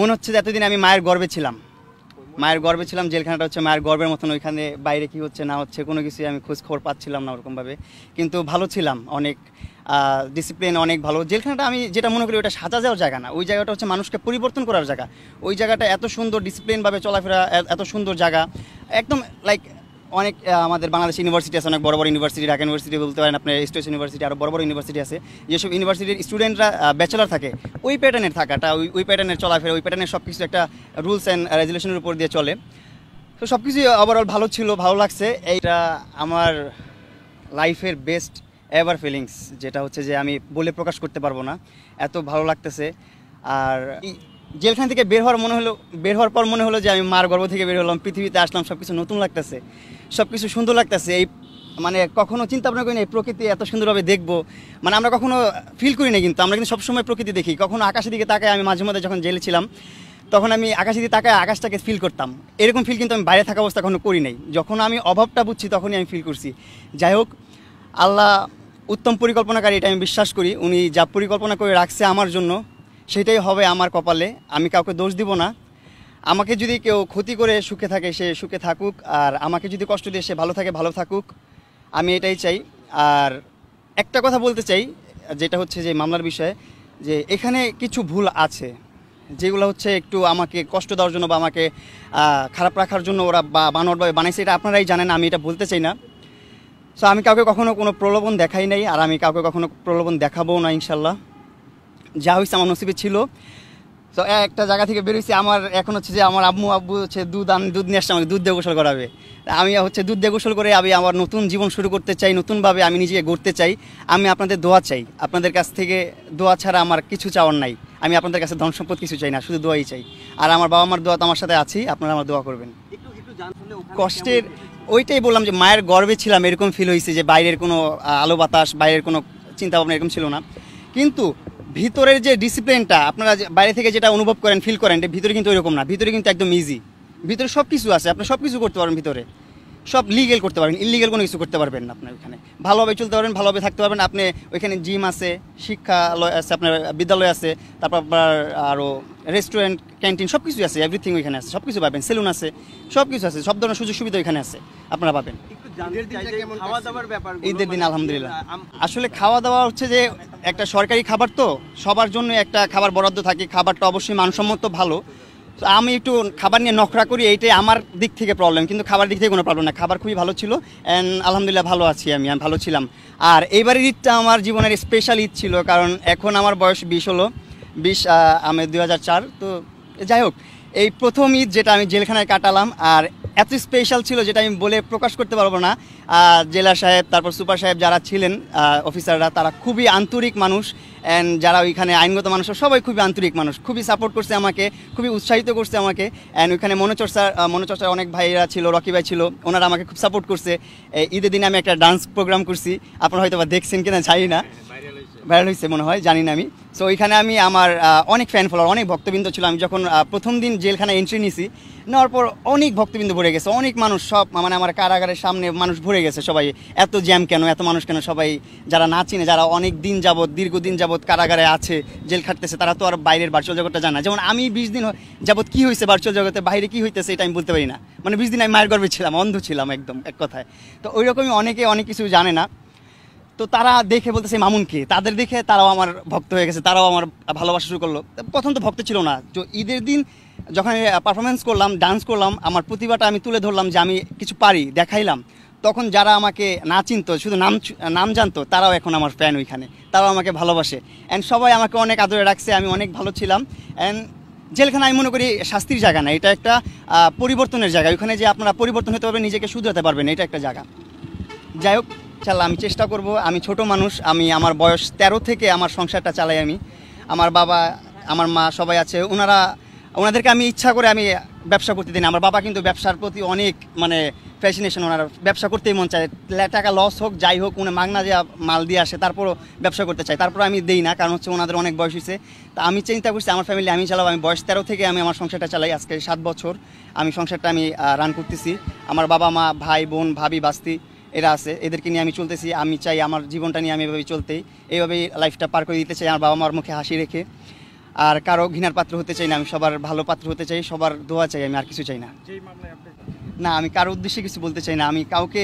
মনে হচ্ছে যে এতদিন আমি মায়ের গর্বে ছিলাম, জেলখানাটা হচ্ছে মায়ের গর্বের মতন। ওইখানে বাইরে কি হচ্ছে না হচ্ছে কোনো কিছুই আমি খোঁজ খবর পাচ্ছিলাম না ওরকমভাবে, কিন্তু ভালো ছিলাম, অনেক ডিসিপ্লিন অনেক ভালো। জেলখানাটা আমি যেটা মনে করি ওটা সাজা যাওয়ার জায়গা না, ওই জায়গাটা হচ্ছে মানুষকে পরিবর্তন করার জায়গা। ওই জায়গাটা এত সুন্দর ডিসিপ্লিনভাবে চলাফেরা, এত সুন্দর জায়গা, একদম লাইক অনেক আমাদের বাংলাদেশ ইউনিভার্সিটি আছে, অনেক বড় বড় ইউনিভার্সিটি, ঢাকা ইউনিভার্সিটি বলতে পারেন, আপনার স্টেট ইউনিভার্সিটি, আরও বড় বড় ইউনিভার্সিটি আছে, যেসব ইউনিভার্সিটির স্টুডেন্টরা ব্যাচেলার থাকে, ওই প্যাটার্নের থাকাটা, ওই প্যাটার্নের চলাফেরা, ওই প্যাটার্নের সব কিছু একটা রুলস অ্যান্ড রেজুলেশনের উপর দিয়ে চলে। তো সব কিছুই ওভারঅল ভালো ছিল, ভালো লাগছে। এইটা আমার লাইফের বেস্ট এভার ফিলিংস, যেটা হচ্ছে যে আমি বলে প্রকাশ করতে পারবো না, এত ভালো লাগতেছে। আর জেলখান থেকে বের হওয়ার পর মনে হলো যে আমি মার গর্ভ থেকে বের হলাম, পৃথিবীতে আসলাম, সব কিছু নতুন লাগতেছে, সব কিছু সুন্দর লাগতেছে। এই মানে কখনো চিন্তা ভাবনা করি না এই প্রকৃতি এত সুন্দরভাবে দেখবো, মানে আমরা কখনো ফিল করি না, কিন্তু আমরা কিন্তু সবসময় প্রকৃতি দেখি। কখনো আকাশের দিকে তাকায়, আমি মাঝে মধ্যে যখন জেলে ছিলাম তখন আমি আকাশের দিকে তাকায় আকাশটাকে ফিল করতাম, এরকম ফিল কিন্তু আমি বাইরে থাকা অবস্থা কখনো করি নাই। যখন আমি অভাবটা বুঝছি তখনই আমি ফিল করছি। যাই হোক, আল্লাহ উত্তম পরিকল্পনাকারী, এটা আমি বিশ্বাস করি। উনি যা পরিকল্পনা করে রাখছে আমার জন্য সেটাই হবে আমার কপালে, আমি কাউকে দোষ দিব না। আমাকে যদি কেউ ক্ষতি করে সুখে থাকে সে সুখে থাকুক, আর আমাকে যদি কষ্ট দিয়ে সে ভালো থাকে ভালো থাকুক, আমি এটাই চাই। আর একটা কথা বলতে চাই, যেটা হচ্ছে যে মামলার বিষয়ে, যে এখানে কিছু ভুল আছে যেগুলো হচ্ছে একটু আমাকে কষ্ট দেওয়ার জন্য বা আমাকে খারাপ রাখার জন্য ওরা বানোয়ারভাবে বানাইছে, এটা আপনারাই জানেন, আমি এটা বলতে চাই না। সো আমি কাউকে কখনো কোনো প্রলোভন দেখাই নাই, আর আমি কাউকে কখনো প্রলোভন দেখাবো না ইনশাল্লাহ। যা হয়েছে আমার নসিবে ছিল। তো একটা জায়গা থেকে বেরোইছি, আমার এখন হচ্ছে যে আমার আব্বু হচ্ছে দুধ নিয়ে আসছে, আমাকে দুধ দিয়ে গোসল করাবে। আমি হচ্ছে দুধ দিয়ে গোসল করে আমি আমার নতুন জীবন শুরু করতে চাই, নতুনভাবে আমি নিজেকে গড়তে চাই। আমি আপনাদের দোয়া চাই, আপনাদের কাছ থেকে দোয়া ছাড়া আমার কিছু চাওয়ার নাই। আমি আপনাদের কাছে ধন সম্পদ কিছু চাই না, শুধু দোয়াই চাই। আর আমার বাবা মার দোয়া তো আমার সাথে আছেই, আপনারা আমার দোয়া করবেন। কষ্টের ওইটাই বললাম যে মায়ের গর্বে ছিলাম, এরকম ফিল হয়েছে যে বাইরের কোনো আলো বাতাস, বাইরের কোনো চিন্তা ভাবনা এরকম ছিল না। কিন্তু ভিতরের যে ডিসিপ্লিনটা আপনারা বাইরে থেকে যেটা অনুভব করেন, ফিল করেন, ভিতরে কিন্তু ওইরকম না। ভিতরে কিন্তু একদম ইজি, ভিতরে সব কিছু আছে, আপনি সব কিছু করতে পারবেন, ভিতরে সব লিগেল করতে পারবেন, ইলিগেল কোনো কিছু করতে পারবেন না। আপনার ওইখানে ভালোভাবে চলতে পারবেন, ভালোভাবে থাকতে পারবেন। আপনি ওইখানে জিম আছে, শিক্ষালয় আছে, আপনার বিদ্যালয় আছে, তারপর আপনার আরও রেস্টুরেন্ট, ক্যান্টিন, সব কিছু আছে, এভরিথিং ওইখানে আছে, সব কিছু পাবেন, সেলুন আছে, সব কিছু আছে, সব ধরনের সুযোগ সুবিধা ওইখানে আছে, আপনারা পাবেন। ঈদের দিন আলহামদুলিল্লাহ, আসলে খাওয়া দাওয়া হচ্ছে যে একটা সরকারি খাবার, তো সবার জন্য একটা খাবার বরাদ্দ থাকে, খাবারটা অবশ্যই মানসম্মত ভালো। আমি একটু খাবার নিয়ে নখরা করি, এইটাই আমার দিক থেকে প্রবলেম, কিন্তু খাবার দিক থেকে কোনো প্রবলেম না। খাবার খুবই ভালো ছিল, অ্যান্ড আলহামদুলিল্লাহ ভালো আছি, আমি ভালো ছিলাম। আর এইবারের ঈদটা আমার জীবনের স্পেশাল ঈদ ছিল, কারণ এখন আমার বয়স 20 হলো, 20 আমি 2004। তো যাই হোক, এই প্রথম ঈদ যেটা আমি জেলখানায় কাটালাম, আর এত স্পেশাল ছিল যেটা আমি বলে প্রকাশ করতে পারবো না। জেলা সাহেব, তারপর সুপার সাহেব যারা ছিলেন অফিসাররা, তারা খুবই আন্তরিক মানুষ, অ্যান্ড যারা ওইখানে আইনগত মানুষ সবাই খুবই আন্তরিক মানুষ, খুবই সাপোর্ট করছে আমাকে, খুবই উৎসাহিত করছে আমাকে। অ্যান্ড ওইখানে মনোচর্চার অনেক ভাইয়েরা ছিল, রকি ভাই ছিল, ওনারা আমাকে খুব সাপোর্ট করছে। ঈদের দিনে আমি একটা ডান্স প্রোগ্রাম করছি, আপনারা হয়তো বা দেখছেন কিনা জানি না, ভাইরাল হয়েছে মনে হয়, জানি না আমি। সো ওইখানে আমি আমার অনেক ফ্যান ফলোয়ার, অনেক ভক্তবৃন্দ ছিল। আমি যখন প্রথম দিন জেলখানায় এন্ট্রি নিছি, নেওয়ার পর অনেক ভক্তবৃন্দ ভরে গেছে, অনেক মানুষ, সব মানে আমার কারাগারের সামনে মানুষ ভরে গেছে। সবাই এত জ্যাম কেন, এত মানুষ কেন? সবাই যারা না চিনে, যারা অনেক দিন যাবত, দীর্ঘদিন যাবত কারাগারে আছে, জেল খাটতেছে, তারা তো আর বাইরের ভার্চুয়াল জগৎটা জানা। যেমন আমি 20 দিন যাবত কী হয়েছে ভার্চুয়াল জগতে, বাইরে কী হইতেছে এটা আমি বলতে পারি না। মানে 20 দিন আমি মায়ের গর্ভে ছিলাম, অন্ধ ছিলাম একদম, এক কথায়। তো ওই রকমই অনেকে অনেক কিছু জানে না। তো তারা দেখে বলতেছে মামুনকে, তাদের দেখে তারাও আমার ভক্ত হয়ে গেছে, তারাও আমার ভালোবাসা শুরু করলো। প্রথম তো ভক্ত ছিল না, তো ঈদের দিন যখন পারফরমেন্স করলাম, ডান্স করলাম, আমার প্রতিভাটা আমি তুলে ধরলাম যে আমি কিছু পারি, দেখাইলাম, তখন যারা আমাকে না চিনতো, শুধু নাম জানতো, তারাও এখন আমার ফ্যান ওইখানে, তারাও আমাকে ভালোবাসে। অ্যান্ড সবাই আমাকে অনেক আদরে রাখছে, আমি অনেক ভালো ছিলাম। অ্যান্ড জেলখানা আমি মনে করি শাস্তির জায়গা না, এটা একটা পরিবর্তনের জায়গা। ওইখানে যে আপনারা পরিবর্তন হতে পারবেন, নিজেকে শুধরাতে পারবেন, এটা একটা জায়গা। যাই হোক, ইনশাআল্লাহ আমি চেষ্টা করব। আমি ছোট মানুষ, আমি আমার বয়স 13 থেকে আমার সংসারটা চালাই। আমি, আমার বাবা, আমার মা সবাই আছে, ওনাদেরকে আমি ইচ্ছা করে আমি ব্যবসা করতে দিই না। আমার বাবা কিন্তু ব্যবসার প্রতি অনেক মানে ফ্যাসিনেশন, ওনার ব্যবসা করতেই মন চায়, টাকা লস হোক যাই হোক, উনি মাগনা যে মাল দিয়ে আসে, তারপরও ব্যবসা করতে চাই, তারপর আমি দেই না, কারণ হচ্ছে ওনাদের অনেক বয়স হয়েছে। তা আমি চিন্তা করছি আমার ফ্যামিলি আমি চালাবো। আমি বয়স 13 থেকে আমি আমার সংসারটা চালাই, আজকে 7 বছর আমি সংসারটা আমি রান করতেছি। আমার বাবা মা, ভাই বোন, ভাবি, বাস্তি এরা আছে, এদেরকে নিয়ে আমি চলতেছি। আমি চাই আমার জীবনটা নিয়ে আমি এভাবেই চলতেই, এইভাবেই লাইফটা পার করে দিতে চাই, আমার বাবা মার মুখে হাসি রেখে। আর কারো ঘৃণার পাত্র হতে চাই না, আমি সবার ভালো পাত্র হতে চাই, সবার দোয়া চাই, আমি আর কিছু চাই না। না, আমি কারো উদ্দেশ্যে কিছু বলতে চাই না, আমি কাউকে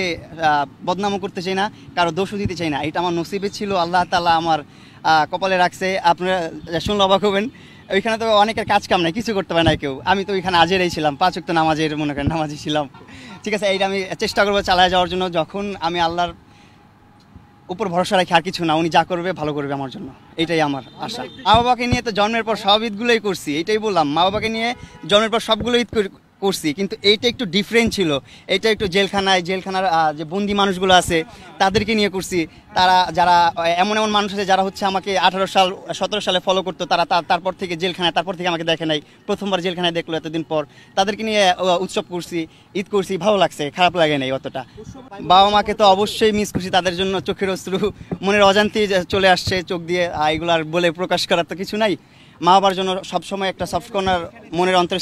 বদনামও করতে চাই না, কারো দোষও দিতে চাই না। এটা আমার নসিবে ছিল, আল্লাহ তাআলা আমার কপালে রাখছে। আপনারা শুনলে অবাক হবেন, ওইখানে তো অনেকের কাজ কাম নাই, কিছু করতে পারে না কেউ। আমি তো ওইখানে আজেরই ছিলাম, 5 ওয়াক্ত নামাজের মনে করেন নামাজি ছিলাম। ঠিক আছে, এইটা আমি চেষ্টা করবো চালায় যাওয়ার জন্য। যখন আমি আল্লাহর উপর ভরসা রাখি, আর কিছু না, উনি যা করবে ভালো করবে আমার জন্য, এটাই আমার আশা। মা বাবাকে নিয়ে তো জন্মের পর সব ঈদগুলোই করছি, এটাই বললাম, মা বাবাকে নিয়ে জন্মের পর সবগুলো ঈদ করছি, কিন্তু এইটা একটু ডিফারেন্ট ছিল। এইটা একটু জেলখানার যে বন্দি মানুষগুলো আছে তাদেরকে নিয়ে করছি। তারা যারা এমন এমন মানুষ আছে যারা হচ্ছে আমাকে 17 সালে ফলো করতো, তারা তারপর থেকে জেলখানায়, তারপর থেকে আমাকে দেখে নাই, প্রথমবার জেলখানায় দেখলো এতদিন পর। তাদেরকে নিয়ে উৎসব করছি, ঈদ করছি, ভালো লাগছে, খারাপ লাগে নাই অতটা। বাবা মাকে তো অবশ্যই মিস করছি, তাদের জন্য চোখের অশ্রু মনের অজান্তেই চলে আসছে চোখ দিয়ে। এগুলো আর বলে প্রকাশ করার তো কিছু নাই। মা বাবার জন্য সবসময় একটা সফট কর্নার মনের অন্তর